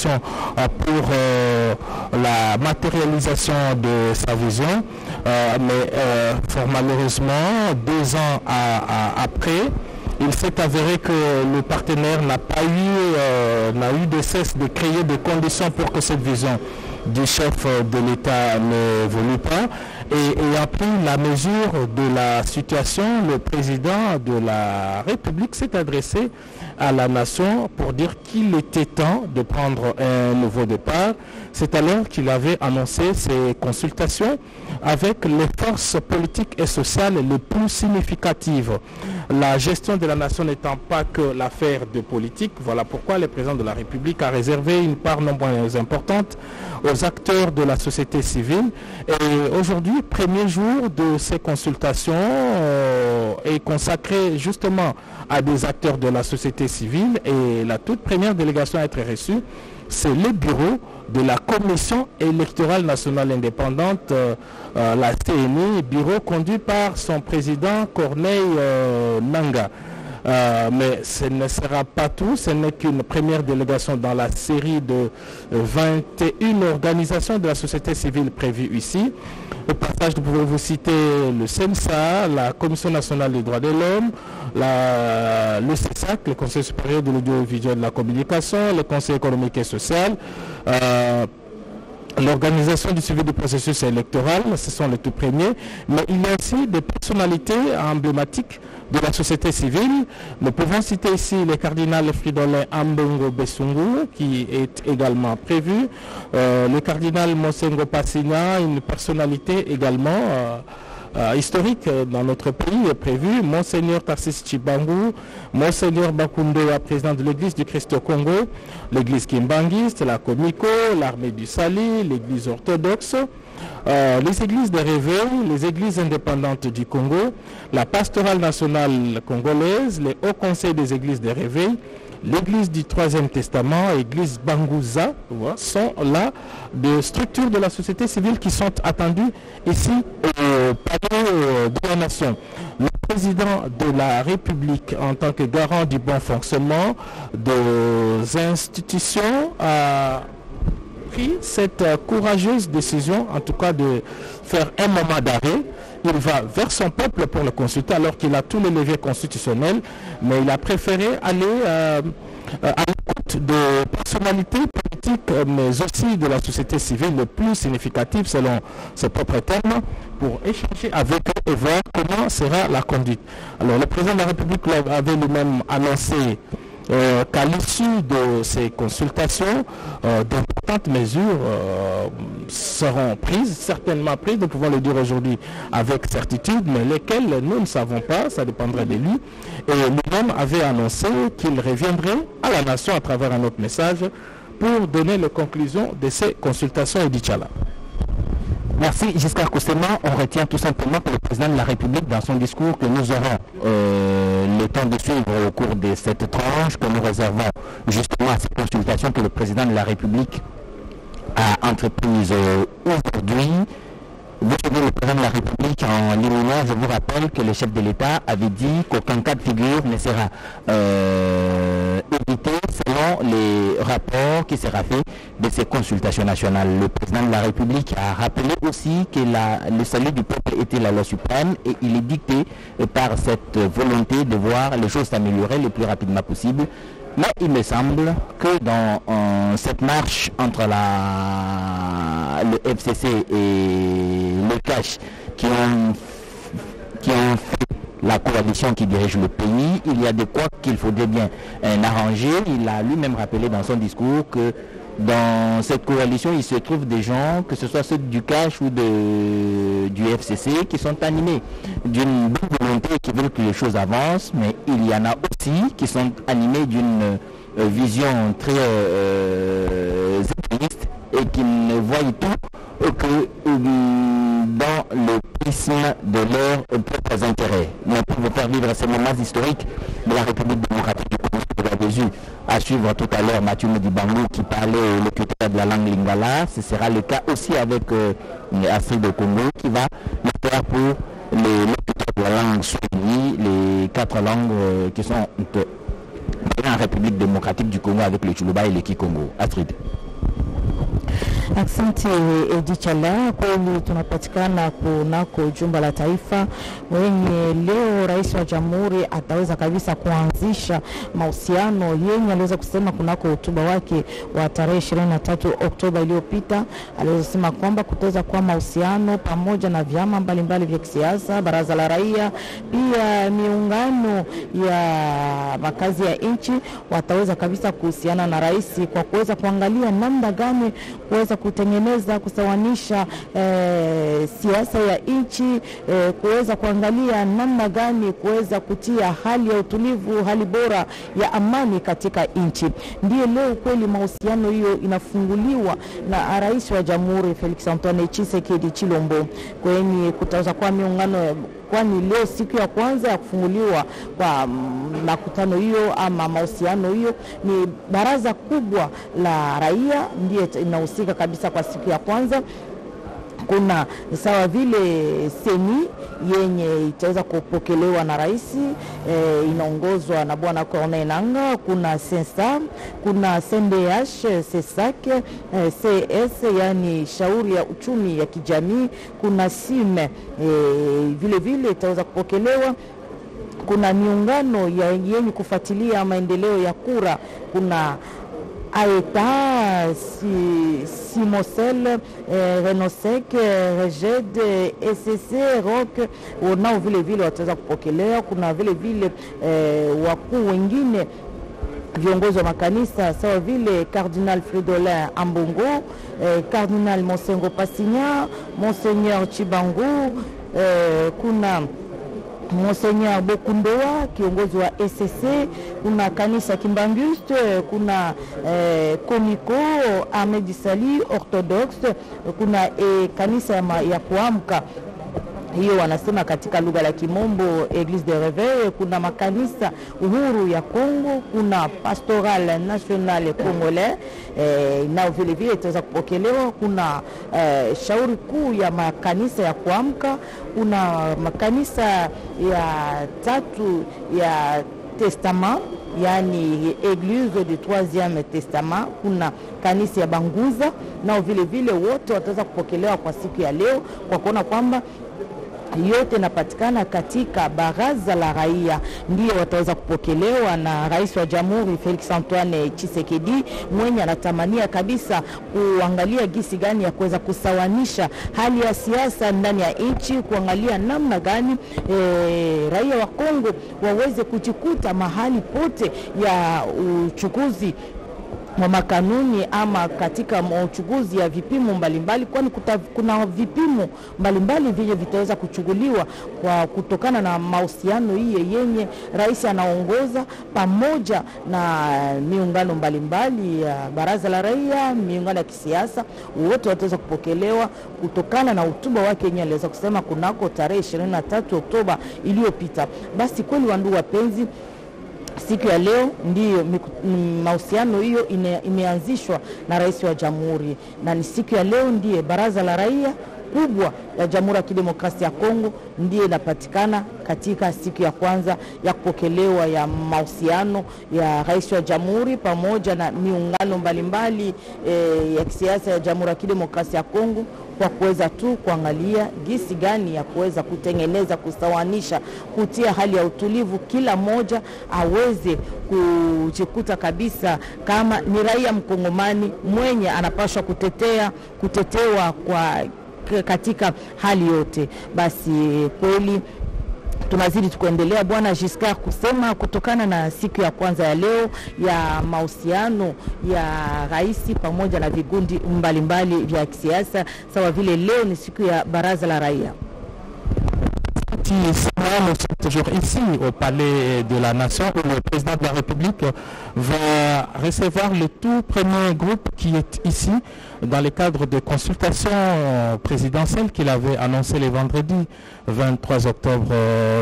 consultation pour la matérialisation de sa vision, mais fort malheureusement, 2 ans après, il s'est avéré que le partenaire n'a eu de cesse de créer des conditions pour que cette vision du chef de l'État n'évolue pas. Et ayant pris la mesure de la situation, le président de la République s'est adressé à la nation pour dire qu'il était temps de prendre un nouveau départ. C'est alors qu'il avait annoncé ses consultations avec les forces politiques et sociales les plus significatives. La gestion de la nation n'étant pas que l'affaire de politique, voilà pourquoi le président de la République a réservé une part non moins importante aux acteurs de la société civile. Et aujourd'hui, premier jour de ces consultations est consacré justement à des acteurs de la société civile, et la toute première délégation à être reçue, c'est le bureau de la Commission électorale nationale indépendante, la CNI, bureau conduit par son président Corneille Nangaa. Mais ce ne sera pas tout, ce n'est qu'une première délégation dans la série de 21 organisations de la société civile prévues ici. Au passage, nous pouvons vous citer le CENSA, la Commission nationale des droits de l'homme, le CESAC, le Conseil supérieur de l'audiovisuel et de la communication, le Conseil économique et social, l'organisation du suivi du processus électoral, ce sont les tout premiers, mais il y a aussi des personnalités emblématiques de la société civile. Nous pouvons citer ici le cardinal Fridolin Ambongo Besungu, qui est également prévu, le cardinal Mosengo Passina, une personnalité également historique dans notre pays est prévu, Monseigneur Tarsis Chibangu, Monseigneur Bakundoa, président de l'église du Christ au Congo, l'église kimbangiste, la Komiko, l'armée du Sali, l'église orthodoxe, les églises de réveil, les églises indépendantes du Congo, la pastorale nationale congolaise, les hauts conseils des églises de réveil, l'église du Troisième Testament, l'église Bangouza, sont là des structures de la société civile qui sont attendues ici au palais de la nation. Le président de la République, en tant que garant du bon fonctionnement des institutions, a pris cette courageuse décision, en tout cas de faire un moment d'arrêt. Il va vers son peuple pour le consulter alors qu'il a tous les leviers constitutionnels, mais il a préféré aller à l'écoute de personnalités politiques, mais aussi de la société civile le plus significative selon ses propres termes, pour échanger avec eux et voir comment sera la conduite. Alors le président de la République avait lui-même annoncé qu'à l'issue de ces consultations, d'importantes mesures seront prises, certainement prises, nous pouvons le dire aujourd'hui avec certitude, mais lesquelles nous ne savons pas, ça dépendrait de lui. Et lui-même avait annoncé qu'il reviendrait à la nation à travers un autre message pour donner les conclusions de ces consultations et d'Ichala. Merci Giscard Koussema. On retient tout simplement que le président de la République, dans son discours que nous aurons le temps de suivre au cours de cette tranche, que nous réservons justement à cette consultation que le président de la République a entreprise aujourd'hui. Vous savez, le président de la République, en liminaire, je vous rappelle que le chef de l'État avait dit qu'aucun cas de figure ne sera évité selon les rapports qui sera fait de ces consultations nationales. Le président de la République a rappelé aussi que le salut du peuple était la loi suprême et il est dicté par cette volonté de voir les choses s'améliorer le plus rapidement possible. Mais il me semble que dans cette marche entre le FCC et le CACH qui ont fait la coalition qui dirige le pays, il y a de quoi qu'il faudrait bien arranger. Il a lui-même rappelé dans son discours que dans cette coalition, il se trouve des gens, que ce soit ceux du CACH ou du FCC, qui sont animés d'une bonne volonté et qui veulent que les choses avancent, mais il y en a aussi qui sont animés d'une vision très égoïste et qui ne voient tout que dans le prisme de leurs propres intérêts. Mais pour vous faire vivre ces moments historiques de la République démocratique du Congo, vous l'avez vu à suivre tout à l'heure Mathieu Modibango qui parlait au locuteur de la langue lingala. Ce sera le cas aussi avec Afrique de Congo qui va le faire pour les locuteurs de la langue swahili, les 4 langues qui sont en République démocratique du Congo avec le Tsholuba et le Kikongo. Astrid. Asante Edichala, kweli tunapatikana kunako jumba la taifa wenye leo rais wa jamhuri ataweza kabisa kuanzisha mahusiano yenye aliweza kusema kunako hotuba wake wa tarehe 23 Oktoba iliyopita. Aliweza kusema kwamba kutaweza kuwa mahusiano pamoja na vyama mbalimbali vya kisiasa, baraza la raia, pia miungano ya makazi ya nchi wataweza kabisa kuhusiana na rais kwa kuweza kuangalia namna gani kuweza kutengeneza kusawanisha siasa ya nchi, kuweza kuangalia namna gani kuweza kutia hali ya utulivu, hali bora ya amani katika nchi. Ndiyo leo kweli mahusiano hiyo inafunguliwa na rais wa jamhuri Felix Antoine Tshisekedi Tshilombo kwenye kutaweza kwa miungano, kwani leo siku ya kwanza ya kufunguliwa kwa makutano hiyo ama mahusiano hiyo ni baraza kubwa la raia ndiye inahusika kabisa kwa siku ya kwanza. Kuna sawa vile seni yenye itaweza kupokelewa na rais, inaongozwa na bwana Corneille Nangaa, kuna sensa, kuna CNDH, CESAC, CS yani shauri ya uchumi ya kijamii, kuna SIME vile vile itaweza kupokelewa. Kuna miungano yenye kufuatilia maendeleo ya kura, kuna AETA, Simosel, Renosec, Reged, SCC, ROC, nao vile vile wataweza kupokelewa. Kuna vile vile wakuu wengine viongozi wa makanisa sawa vile Cardinal Fridolin Ambongo, Cardinal Monsengo Passigna, Monseigneur Chibangu, kuna Monseigneur Bokundoa kiongozi wa SCC, kuna kanisa Kimbanguste, kuna Komiko Ahmed Sali Orthodoxe, kuna kanisa ya kuamka hiyo wanasema katika lugha la Kimombo Église de Réveil, kuna makanisa uhuru ya Kongo, kuna Pastoral National Congolais nao vile vile itaweza kupokelewa. Kuna shauri kuu ya makanisa ya kuamka, kuna makanisa ya tatu ya Testament yani Église du 3e Testament, kuna kanisa ya Banguza nao vile vile wote wataweza kupokelewa kwa siku ya leo, kwa kuona kwamba yote napatikana katika baraza la raia ndio wataweza kupokelewa na rais wa jamhuri Felix Antoine Tshisekedi, mwenye anatamania kabisa kuangalia gisi gani ya kuweza kusawanisha hali ya siasa ndani ya nchi, kuangalia namna gani raia wa Kongo waweze kujikuta mahali pote ya uchukuzi wa makanuni ama katika uchuguzi ya vipimo mbalimbali, kwani kuna vipimo mbalimbali vile vitaweza kuchuguliwa kwa kutokana na mahusiano hii yenye rais anaongoza pamoja na miungano mbalimbali ya baraza la raia, miungano ya kisiasa, wote wataweza kupokelewa kutokana na hotuba wake yenye aliweza kusema kunako tarehe 23 Oktoba iliyopita. Basi kweli wandugu wapenzi, siku ya leo ndiyo mahusiano hiyo imeanzishwa na rais wa jamhuri, na ni siku ya leo ndiye baraza la raia kubwa ya Jamhuri ya Kidemokrasia ya Kongo ndiye inapatikana katika siku ya kwanza ya kupokelewa ya mahusiano ya rais wa jamhuri pamoja na miungano mbalimbali ya kisiasa ya Jamhuri ya Kidemokrasia ya Kongo, kwa kuweza tu kuangalia gisi gani ya kuweza kutengeneza, kusawanisha, kutia hali ya utulivu, kila moja aweze kujikuta kabisa kama ni raia mkongomani mwenye anapaswa kutetewa kwa katika hali yote. Basi kweli tunazidi tukuendelea bwana Giscard kusema kutokana na siku ya kwanza ya leo ya mahusiano ya rais pamoja na vigundi mbalimbali vya kisiasa, sawa vile leo ni siku ya baraza la raia. Nous sommes toujours ici au Palais de la Nation où le président de la République va recevoir le tout premier groupe qui est ici dans le cadre de consultations présidentielles qu'il avait annoncé le vendredi 23 octobre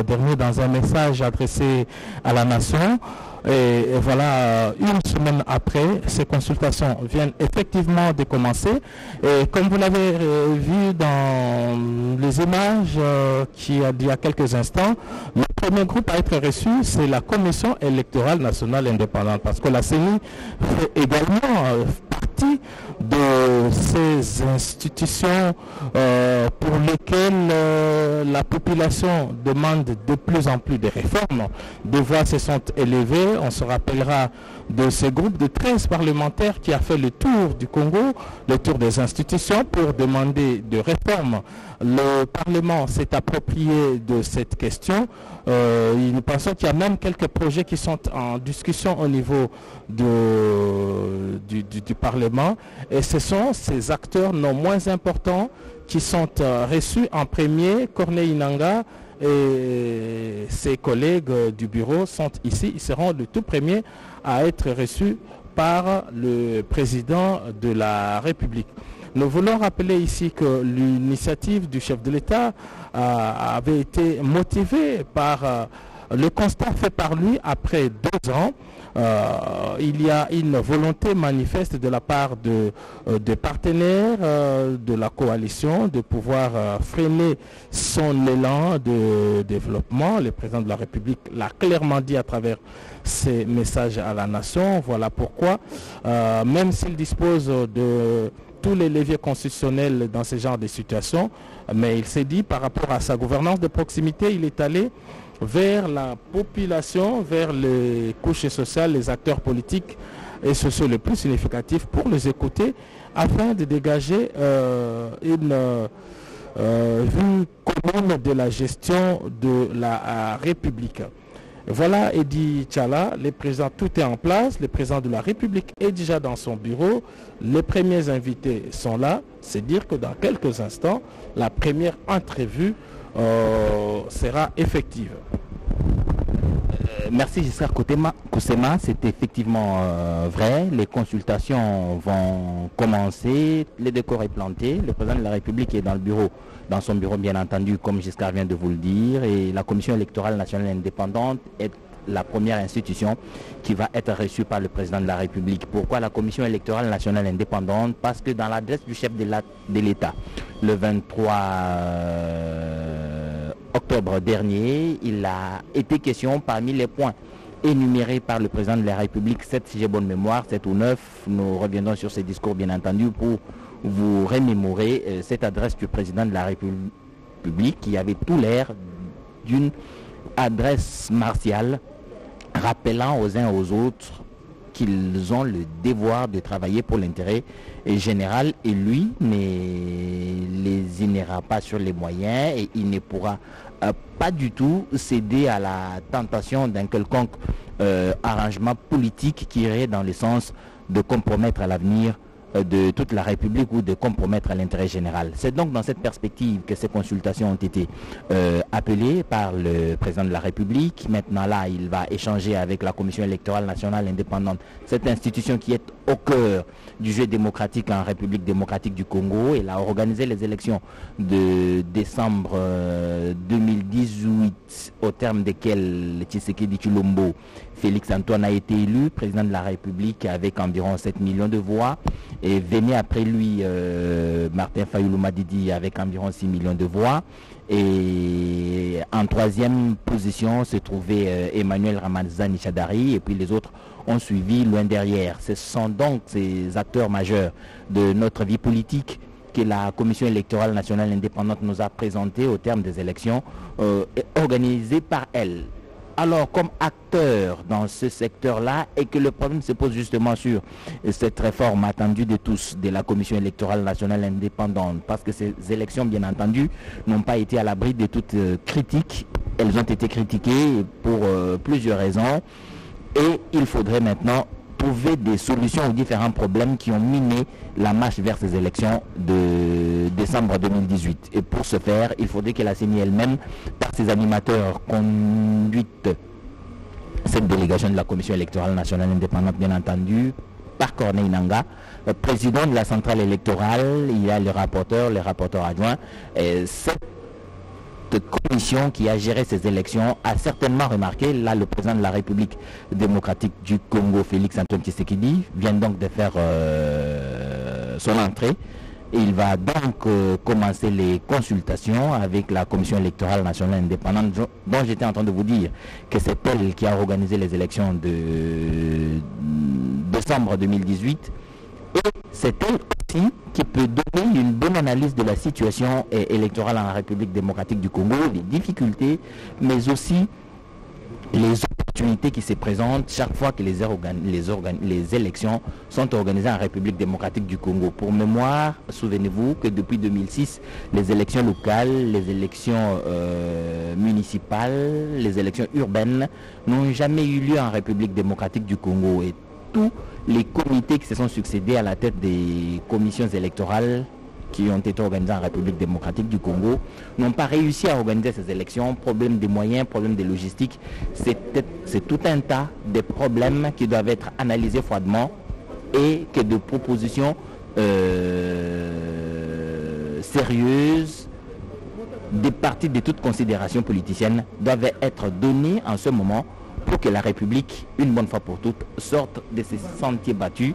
dernier dans un message adressé à la nation. Et voilà, une semaine après, ces consultations viennent effectivement de commencer. Et comme vous l'avez vu dans les images il y a quelques instants, le premier groupe à être reçu, c'est la Commission électorale nationale indépendante, parce que la CENI fait également partie de ces institutions pour lesquelles la population demande de plus en plus de réformes. Des voix se sont élevées. On se rappellera de ce groupe de 13 parlementaires qui a fait le tour du Congo, le tour des institutions pour demander de réformes. Le Parlement s'est approprié de cette question. Nous pensons qu'il y a même quelques projets qui sont en discussion au niveau du Parlement. Et ce sont ces acteurs non moins importants qui sont reçus en premier. Corneille Nangaa et ses collègues du bureau sont ici. Ils seront le tout premiers à être reçus par le président de la République. Nous voulons rappeler ici que l'initiative du chef de l'État avait été motivée par le constat fait par lui après 2 ans. Il y a une volonté manifeste de la part des partenaires de la coalition de pouvoir freiner son élan de développement. Le président de la République l'a clairement dit à travers ses messages à la nation. Voilà pourquoi, même s'il dispose de tous les leviers constitutionnels dans ce genre de situation, mais il s'est dit par rapport à sa gouvernance de proximité, il est allé vers la population, vers les couches sociales, les acteurs politiques et sociaux les plus significatifs pour les écouter afin de dégager une vue commune de la gestion de la République. Voilà Edi Tchala, le président, tout est en place, le président de la République est déjà dans son bureau, les premiers invités sont là, c'est dire que dans quelques instants, la première entrevue sera effective. Merci Giscard Koussema, c'est effectivement vrai, les consultations vont commencer, le décor est planté, le président de la République est dans son bureau bien entendu, comme Giscard vient de vous le dire, et la Commission électorale nationale indépendante est la première institution qui va être reçue par le président de la République. Pourquoi la Commission électorale nationale indépendante? Parce que dans l'adresse du chef de l'État, le 23 octobre dernier, il a été question parmi les points énumérés par le président de la République, 7 si j'ai bonne mémoire, 7 ou 9, nous reviendrons sur ces discours bien entendu pour vous remémorer cette adresse du président de la République qui avait tout l'air d'une adresse martiale rappelant aux uns aux autres qu'ils ont le devoir de travailler pour l'intérêt général et lui ne lésinera pas sur les moyens et il ne pourra pas du tout céder à la tentation d'un quelconque arrangement politique qui irait dans le sens de compromettre à l'avenir de toute la République ou de compromettre à l'intérêt général. C'est donc dans cette perspective que ces consultations ont été appelées par le président de la République. Maintenant là, il va échanger avec la Commission électorale nationale indépendante, cette institution qui est au cœur du jeu démocratique en République démocratique du Congo. Elle a organisé les élections de décembre 2018 au terme desquelles Tshisekedi Tshilombo Félix Antoine a été élu président de la République avec environ 7 millions de voix et venait après lui Martin Fayulu Madidi avec environ 6 millions de voix et en troisième position se trouvait Emmanuel Ramazani Chadari et puis les autres ont suivi loin derrière. Ce sont donc ces acteurs majeurs de notre vie politique que la Commission électorale nationale indépendante nous a présenté au terme des élections organisées par elle. Alors, comme acteur dans ce secteur-là, et que le problème se pose justement sur cette réforme attendue de tous, de la Commission électorale nationale indépendante, parce que ces élections, bien entendu, n'ont pas été à l'abri de toute critique. Elles ont été critiquées pour plusieurs raisons, et il faudrait maintenant trouver des solutions aux différents problèmes qui ont miné la marche vers ces élections de décembre 2018. Et pour ce faire, il faudrait que la CENI elle-même, par ses animateurs, conduite cette délégation de la Commission électorale nationale indépendante, bien entendu, par Corneille Nangaa, président de la centrale électorale, il y a les rapporteurs adjoints. Cette cette commission qui a géré ces élections a certainement remarqué, là le président de la République démocratique du Congo, Félix Antoine Tshisekedi, vient donc de faire son entrée. Et il va donc commencer les consultations avec la Commission électorale nationale indépendante dont j'étais en train de vous dire que c'est elle qui a organisé les élections de décembre 2018. Et c'est elle aussi qui peut donner une bonne analyse de la situation électorale en République démocratique du Congo, les difficultés, mais aussi les opportunités qui se présentent chaque fois que les élections sont organisées en République démocratique du Congo. Pour mémoire, souvenez-vous que depuis 2006, les élections locales, les élections municipales, les élections urbaines n'ont jamais eu lieu en République démocratique du Congo. Et tous les comités qui se sont succédés à la tête des commissions électorales qui ont été organisées en République démocratique du Congo n'ont pas réussi à organiser ces élections. Problème des moyens, problème de logistique, c'est tout un tas de problèmes qui doivent être analysés froidement et que de propositions sérieuses des partis de toute considération politicienne doivent être données en ce moment pour que la République, une bonne fois pour toutes, sorte de ces sentiers battus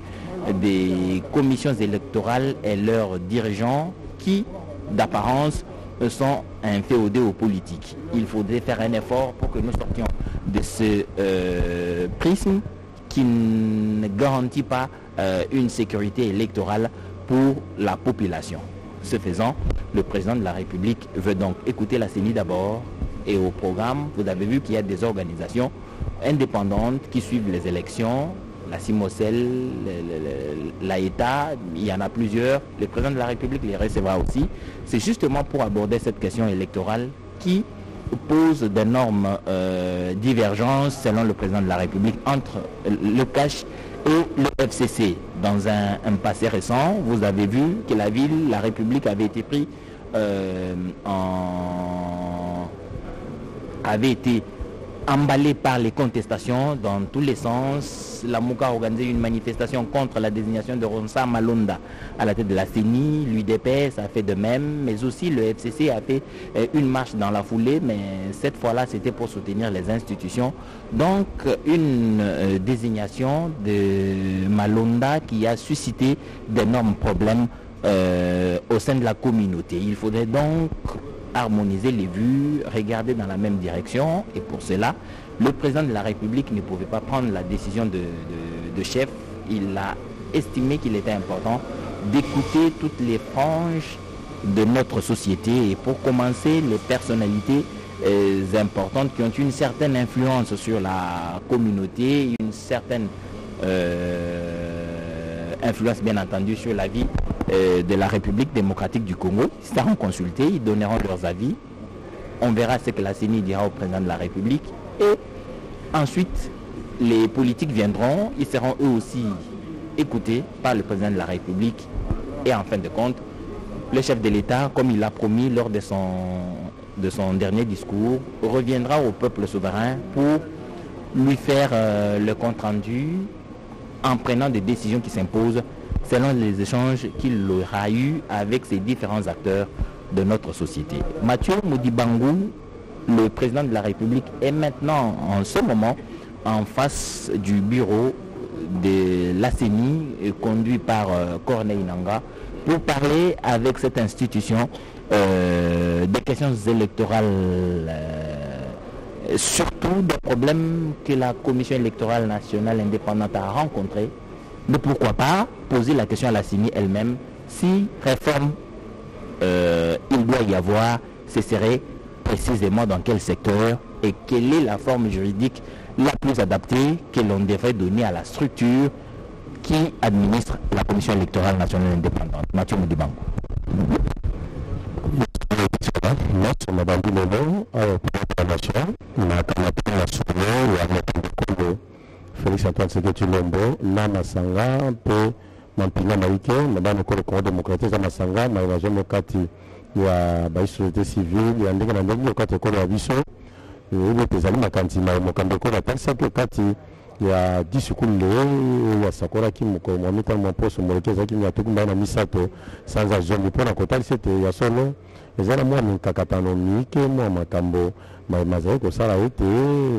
des commissions électorales et leurs dirigeants qui, d'apparence, sont inféodés aux politiques. Il faudrait faire un effort pour que nous sortions de ce prisme qui ne garantit pas une sécurité électorale pour la population. Ce faisant, le président de la République veut donc écouter la CENI d'abord et au programme, vous avez vu qu'il y a des organisations indépendantes qui suivent les élections, la CIMOCEL, l'AETA, il y en a plusieurs, le président de la République les recevra aussi. C'est justement pour aborder cette question électorale qui pose d'énormes divergences selon le président de la République entre le CACH et le FCC. Dans un passé récent, vous avez vu que la République avait été prise avait été emballé par les contestations dans tous les sens. La MOUCA a organisé une manifestation contre la désignation de Ronsa Malonda à la tête de la CENI. L'UDPS a fait de même, mais aussi le FCC a fait une marche dans la foulée, mais cette fois-là c'était pour soutenir les institutions. Donc une désignation de Malonda qui a suscité d'énormes problèmes au sein de la communauté. Il faudrait donc harmoniser les vues, regarder dans la même direction, et pour cela, le président de la République ne pouvait pas prendre la décision de chef. Il a estimé qu'il était important d'écouter toutes les franges de notre société et pour commencer, les personnalités importantes qui ont une certaine influence sur la communauté, une certaine influence bien entendu sur la vie de la République démocratique du Congo. Ils seront consultés, ils donneront leurs avis. On verra ce que la CENI dira au président de la République. Et ensuite, les politiques viendront, ils seront eux aussi écoutés par le président de la République. Et en fin de compte, le chef de l'État, comme il l'a promis lors de son dernier discours, reviendra au peuple souverain pour lui faire le compte-rendu en prenant des décisions qui s'imposent selon les échanges qu'il aura eu avec ces différents acteurs de notre société. Mathieu Modibangu, le président de la République, est maintenant en ce moment en face du bureau de la CENI conduit par Corneille Nangaa pour parler avec cette institution des questions électorales, surtout des problèmes que la Commission électorale nationale indépendante a rencontrés. Mais pourquoi pas poser la question à la CENI elle-même, si réforme il doit y avoir, ce serait précisément dans quel secteur et quelle est la forme juridique la plus adaptée que l'on devrait donner à la structure qui administre la Commission électorale nationale indépendante. Mathieu Modibangu. Félix Antoine Tshisekedi Tshilombo na masanga mpe mampinga maike mabano ko Congo démocratique za masanga na rajo kati ya ba société civile ya ndenge na ndenge kati ko ya biso ile pezali makanti ma mokambe ko la taxa ke kati ya disukulu leo ya sakora kimuko mwamita mwaposo mwelekeza kimi ya tukumba na misato sanza zombi pona kotali sete ya solo ezana mwa mikakatano mike mwa makambo mazali kosala ete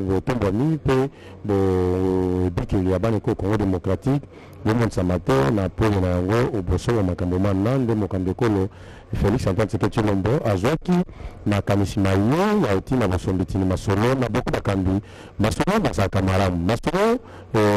botombwa mipe bobikeli ya bana ko Congo démocratique bomonisa matin na pole na yango obosola makambo mana nde mokambi ekolo Félix Antoine Tshisekedi Tshilombo azwaki makanisi maye ya otina bosombitini masolo na boko bakambi masolo bazalaka malamu masolo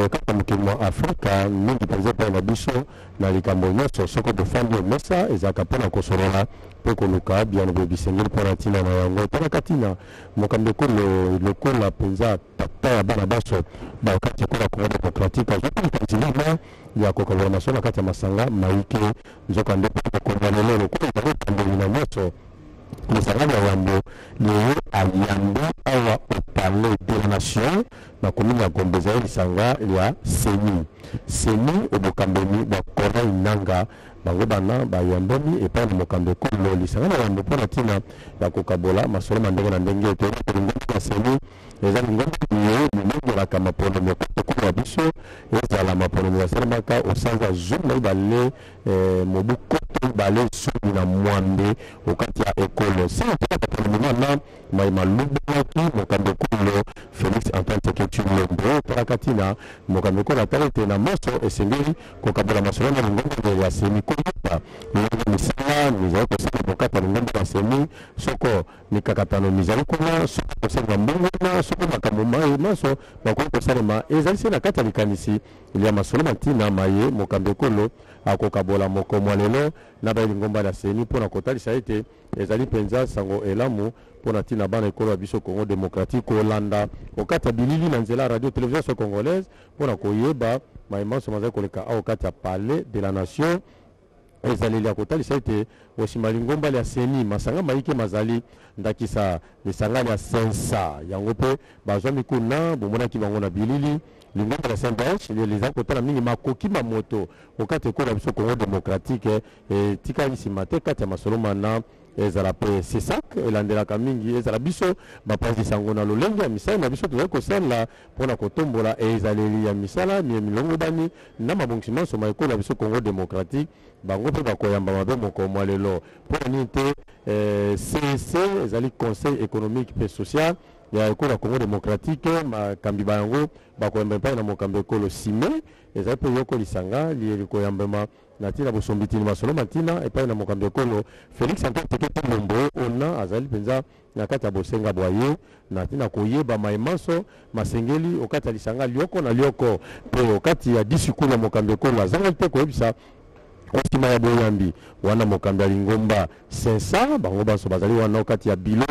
kaka mokili mwa afrika mingi mpenza epai na biso na likambo nyonso soko bofandi omesa ezalaka mpona kosolola mpe koluka biano boye bisengeli mpona ntina na yango etalaka ntina mokambi ekolo lokola mpenza tata ya bana baso bakati ekola Congo démocratique azwaki likanisi lima ya kokalola masolo na kati ya masanga maike nzoka nde mpe kokondanelo lokola ezali etamboli na nyonso lisanga ya yambo leo ayambo awa opale de la nation na komini ya Gombe ezali lisanga ya seni obokambeli bakora inanga bango bana bayambomi epai na mokambi ekolo lisanga na yambo mpona ntina ya kokabola masolo na ndenge na ndenge ete lingombi ya seni eza lingombi ye limengelaka maponami ya protokolo ya biso ezala maponami yasalemaka osanza zomi na ibale mobu koto ibale zomi na mwambe okati ya ekolo sinatakatalimana mayima lubaki mokambi ekolo Félix Antoine Tshisekedi Tshilombo talaka ntina mokambi ekolo atala ete na maso esengeli kokabola masolo na lingombi ya seni koyoka lingombi misala mizali kosala bokata lingombi ya seni soko mikakatano mizali kuna soko kosenga mbongona soko makambo maye maso bakoki kosalema ezali se na kati ya likanisi ya masolo mantina maye mokambi ekolo akokabola mokomwa lelo na baelingomba ya seni mpona kotalisa ete ezali mpenza sango elamu mpona ntina bana ekolo ya biso Congo démocratique kolanda okati ya bilili na nzela ya radio télévision congolaise mpona koyeba mayemanso mazali koleka awa kati ya palais de la nation ezaleli ya kotalisa ete osima lingomba ya seni masanga maike mazali ndakisa lisanga ya sensa yango mpe bazwami kuna bomonaki bango na bilili lingomba ya Saint-Bench leza kotala mingi makoki mamoto okati ekola biso Congo démocratique etikali nsima te kati ya masolo mana ezala mpe sesak elandelaka mingi ezala biso bapanzi sango na lolenge ya misala na biso tozali kosala mpona kotombola ezaleli ya misala milongo bani na mabongisima nsoma ekola biso Congo démocratique bango mpe bakoyamba mabe mokomwa lelo mpona nini te CEC ezali conseil économique mpe social ya ekolo ya Congo démocratique makambi bayango bakoyamba epai na mokambi ekolo sime ezali mpe yoko lisanga likoyambema na ntina bosombitini masolo mantina epai na mokambi ekolo Félix Antoine Tshisekedi Tshilombo ona azali mpenza na kati ya bosenga bwaye na ntina koyeba mayemanso masengeli okati ya lisanga lioko na lioko mpe okati ya disukulu ya mokambi ekolo azangali mpe koyebisa osima ya boyambi wana mokambi ya lingomba 500 bango banso bazali wana okati ya bilo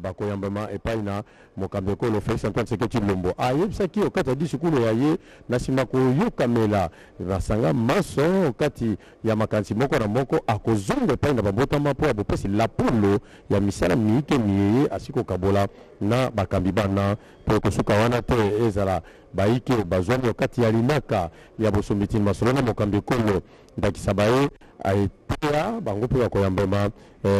bakoyambama epai na mokambi ekolo Félix Antoine Tshisekedi Tshilombo ayebisaki okati ya disukulu ya ye na nsima koyokamela basanga maso okati ya makanisi moko na moko akozonga epai na babotama mpo ya bopesi lapolo ya misala miike miyeye asi kokabola na bakambi bana mpo kosuka wana te ezala baike bazwami okati ya linaka ya bosombitini masolo na mokambi ekolo ndakisa baye aetea bango mpe bakoyambama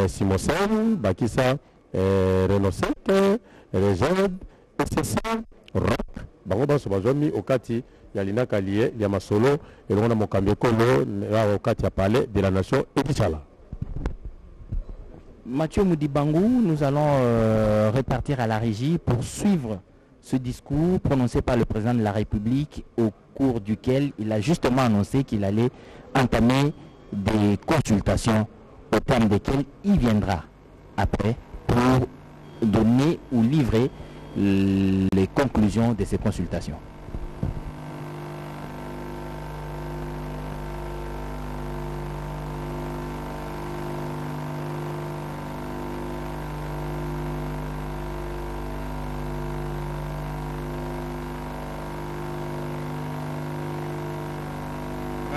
Simosen bakisa Renault 5, Reged, SSA, Rock, bango baso bazwami okati ya linaka liye ya masolo elongo na mokambi ekolo okati ya palais de la nation ebichala. Mathieu Moudibangou, nous allons repartir à la régie pour suivre ce discours prononcé par le président de la République au cours duquel il a justement annoncé qu'il allait entamer des consultations au terme desquelles il viendra après pour donner ou livrer les conclusions de ces consultations.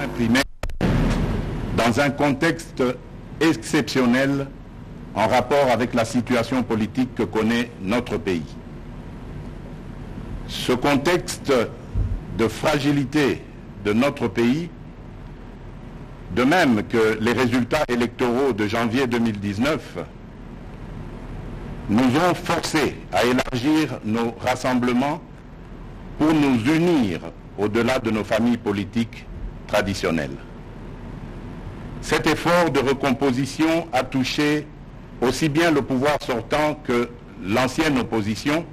Imprimé dans un contexte exceptionnel en rapport avec la situation politique que connaît notre pays. Ce contexte de fragilité de notre pays, de même que les résultats électoraux de janvier 2019, nous ont forcés à élargir nos rassemblements pour nous unir au-delà de nos familles politiques traditionnelles. Cet effort de recomposition a touché aussi bien le pouvoir sortant que l'ancienne opposition,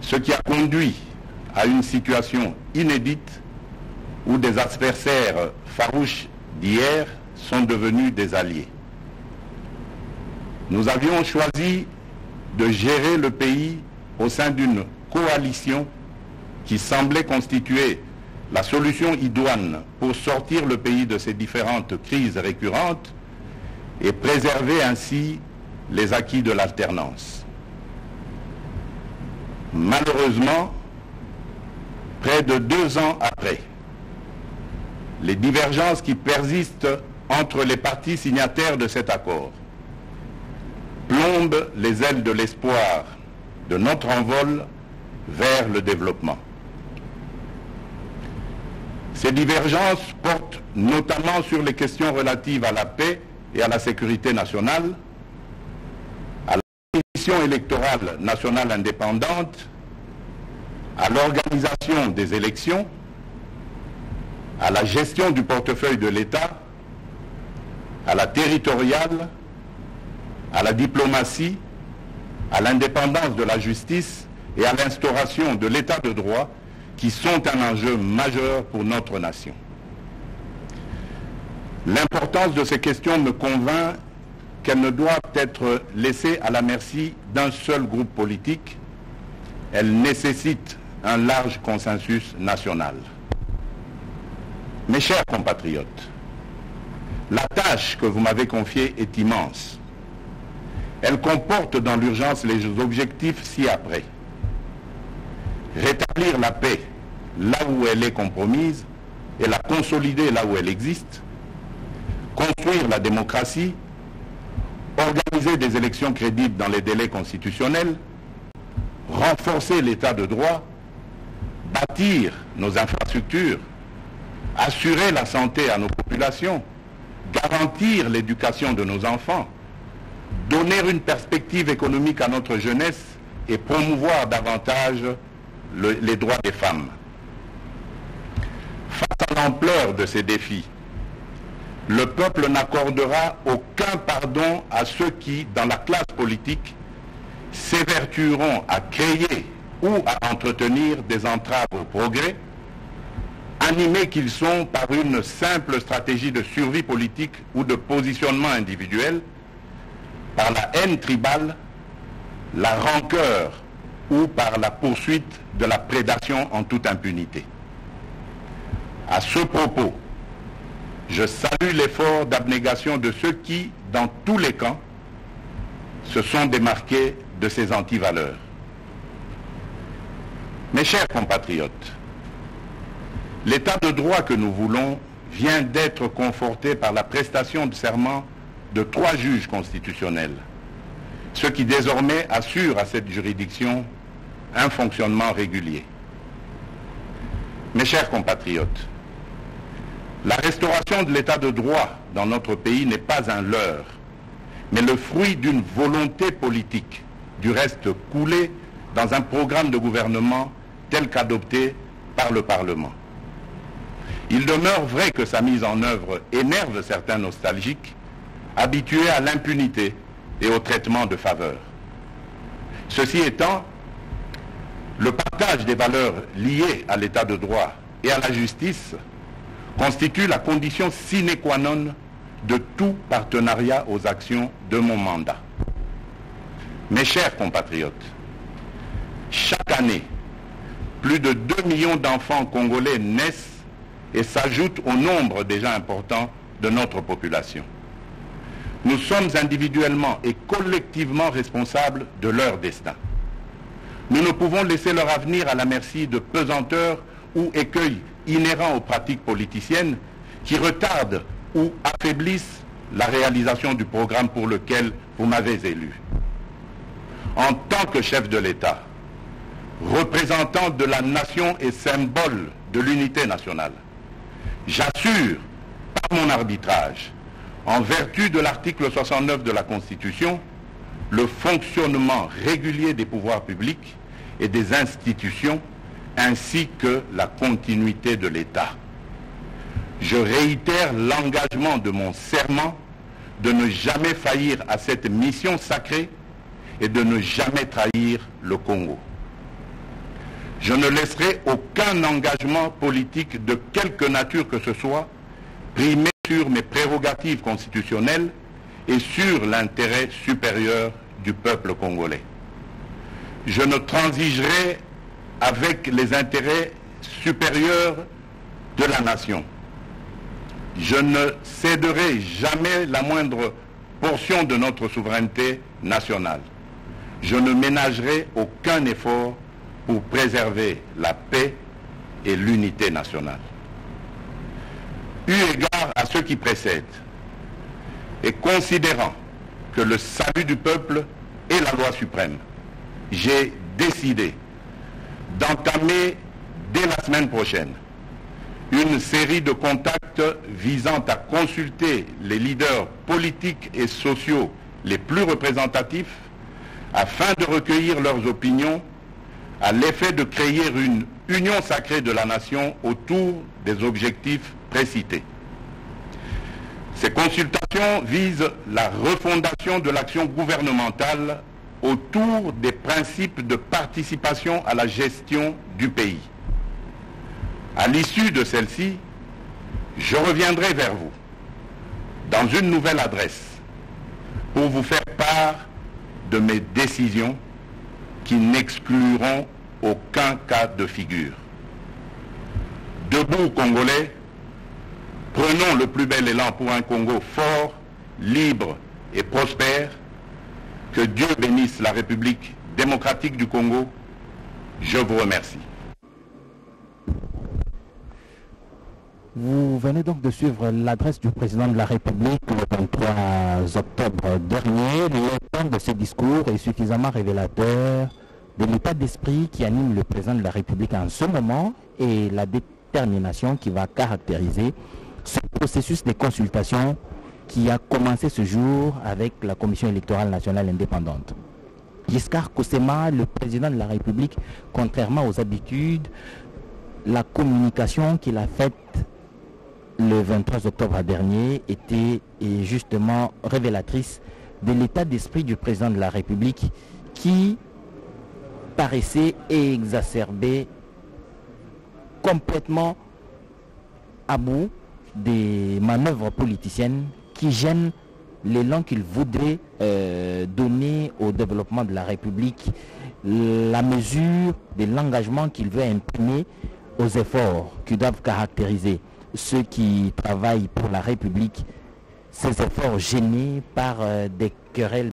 ce qui a conduit à une situation inédite où des adversaires farouches d'hier sont devenus des alliés. Nous avions choisi de gérer le pays au sein d'une coalition qui semblait constituer la solution idoine pour sortir le pays de ces différentes crises récurrentes et préserver ainsi les acquis de l'alternance. Malheureusement, près de 2 ans après, les divergences qui persistent entre les partis signataires de cet accord plombent les ailes de l'espoir de notre envol vers le développement. Ces divergences portent notamment sur les questions relatives à la paix et à la sécurité nationale, à la commission électorale nationale indépendante, à l'organisation des élections, à la gestion du portefeuille de l'État, à la territoriale, à la diplomatie, à l'indépendance de la justice et à l'instauration de l'État de droit qui sont un enjeu majeur pour notre nation. L'importance de ces questions me convainc qu'elles ne doivent être laissées à la merci d'un seul groupe politique. Elles nécessitent un large consensus national. Mes chers compatriotes, la tâche que vous m'avez confiée est immense. Elle comporte dans l'urgence les objectifs ci-après. Rétablir la paix là où elle est compromise et la consolider là où elle existe. Construire la démocratie. Organiser des élections crédibles dans les délais constitutionnels. Renforcer l'état de droit. Bâtir nos infrastructures. Assurer la santé à nos populations. Garantir l'éducation de nos enfants. Donner une perspective économique à notre jeunesse et promouvoir davantage les droits des femmes. Face à l'ampleur de ces défis, le peuple n'accordera aucun pardon à ceux qui, dans la classe politique, s'évertueront à créer ou à entretenir des entraves au progrès, animés qu'ils sont par une simple stratégie de survie politique ou de positionnement individuel, par la haine tribale, la rancœur ou par la poursuite de la prédation en toute impunité. À ce propos, je salue l'effort d'abnégation de ceux qui, dans tous les camps, se sont démarqués de ces antivaleurs. Mes chers compatriotes, l'état de droit que nous voulons vient d'être conforté par la prestation de serment de 3 juges constitutionnels, ce qui désormais assure à cette juridiction un fonctionnement régulier. Mes chers compatriotes, la restauration de l'état de droit dans notre pays n'est pas un leurre, mais le fruit d'une volonté politique, du reste coulée dans un programme de gouvernement tel qu'adopté par le Parlement. Il demeure vrai que sa mise en œuvre énerve certains nostalgiques, habitués à l'impunité et au traitement de faveur. Ceci étant, le partage des valeurs liées à l'état de droit et à la justice constitue la condition sine qua non de tout partenariat aux actions de mon mandat. Mes chers compatriotes, chaque année, plus de 2 millions d'enfants congolais naissent et s'ajoutent au nombre déjà important de notre population. Nous sommes individuellement et collectivement responsables de leur destin. Nous ne pouvons laisser leur avenir à la merci de pesanteurs ou écueils inhérents aux pratiques politiciennes qui retardent ou affaiblissent la réalisation du programme pour lequel vous m'avez élu. En tant que chef de l'État, représentant de la nation et symbole de l'unité nationale, j'assure par mon arbitrage, en vertu de l'article 69 de la Constitution, le fonctionnement régulier des pouvoirs publics et des institutions, ainsi que la continuité de l'État. Je réitère l'engagement de mon serment de ne jamais faillir à cette mission sacrée et de ne jamais trahir le Congo. Je ne laisserai aucun engagement politique de quelque nature que ce soit primer sur mes prérogatives constitutionnelles et sur l'intérêt supérieur du peuple congolais. Je ne transigerai avec les intérêts supérieurs de la nation. Je ne céderai jamais la moindre portion de notre souveraineté nationale. Je ne ménagerai aucun effort pour préserver la paix et l'unité nationale. Eu égard à ce qui précède, et considérant que le salut du peuple est la loi suprême, j'ai décidé d'entamer dès la semaine prochaine une série de contacts visant à consulter les leaders politiques et sociaux les plus représentatifs afin de recueillir leurs opinions à l'effet de créer une union sacrée de la nation autour des objectifs précités. Ces consultations visent la refondation de l'action gouvernementale autour des principes de participation à la gestion du pays. À l'issue de celle-ci, je reviendrai vers vous dans une nouvelle adresse pour vous faire part de mes décisions qui n'excluront aucun cas de figure. Debout, Congolais, prenons le plus bel élan pour un Congo fort, libre et prospère. Que Dieu bénisse la République démocratique du Congo. Je vous remercie. Vous venez donc de suivre l'adresse du président de la République le 23 octobre dernier. Le temps de ce discours est suffisamment révélateur de l'état d'esprit qui anime le président de la République en ce moment et la détermination qui va caractériser ce processus de consultation qui a commencé ce jour avec la Commission électorale nationale indépendante. Giscard Kosema, le président de la République, contrairement aux habitudes, la communication qu'il a faite le 23 octobre dernier était justement révélatrice de l'état d'esprit du président de la République qui paraissait exacerbé complètement à bout des manœuvres politiciennes qui gênent l'élan qu'il voudrait donner au développement de la République, la mesure de l'engagement qu'il veut imprimer aux efforts qui doivent caractériser ceux qui travaillent pour la République, ces efforts gênés par des querelles